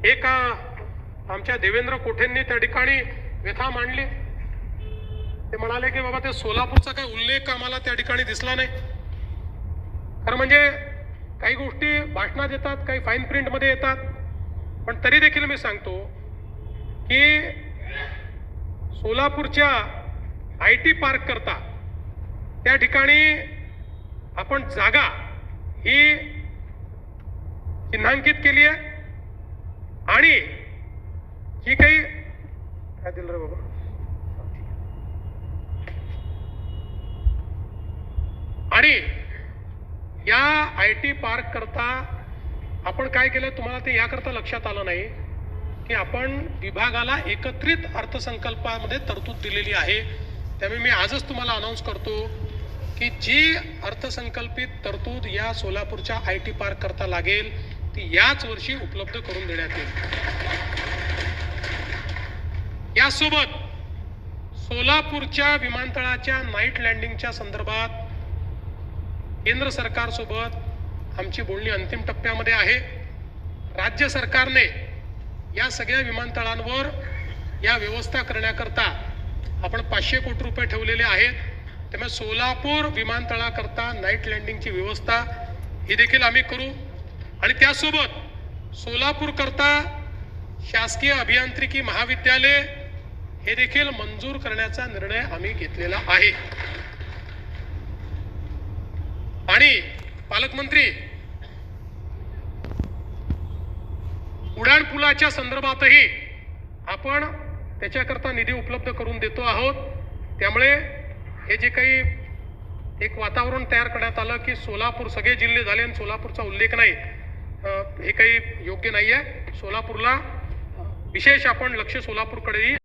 एक आमच्या देवेंद्र कोठेंनी त्या ठिकाणी व्यथा मांडली। ते म्हणाले की बाबा ते सोलापूरचा काही उल्लेख आम्हाला त्या ठिकाणी दिसला नाही। खरं म्हणजे काही गोष्टी भाषणात येतात, काही फाईन प्रिंट मध्ये येतात, पण तरी देखील मी सांगतो की सोलापूरच्या IT पार्क करता त्या ठिकाणी आपण जागा ही चिन्हांकित केली आहे आणि जी काही काय दिलं रे बाबा आणि या IT पार्क करता आपण काय केलं तुम्हाला ते याकरता लक्षात आलं नाही की आपण विभागाला एकत्रित अर्थसंकल्पामध्ये तरतूद दिलेली आहे। त्यामुळे मी आजच तुम्हाला अनाउन्स करतो की जी अर्थसंकल्पित तरतूद या सोलापूरच्या IT पार्क करता लागेल ती याच वर्षी उपलब्ध करून देण्यात येईल। यासोबत सोलापूरच्या विमानतळाच्या नाईट लँडिंगच्या संदर्भात केंद्र सरकार सोबत आमची बोलणी अंतिम टप्प्यामध्ये आहे। राज्य सरकारने या सगळ्या विमानतळांवर या व्यवस्था करण्याकरता आपण 500 कोटी रुपये ठेवलेले आहेत। त्यामुळे सोलापूर विमानतळाकरता नाईट लँडिंगची व्यवस्था ही देखील आम्ही करू आणि त्यासोबत सोलापूर करता शासकीय अभियांत्रिकी महाविद्यालय हे देखील मंजूर करण्याचा निर्णय आम्ही घेतलेला आहे। आणि पालकमंत्री उडान पुलाच्या संदर्भातही आपण त्याच्याकरता निधी उपलब्ध करून देतो आहोत। त्यामुळे हे जे काही एक वातावरण तयार करण्यात आलं की सोलापूर सगळे जिल्हे झाले आणि सोलापूरचा उल्लेख नाही, हे काही योग्य नाही आहे। सोलापूरला विशेष आपण लक्ष सोलापूरकडेही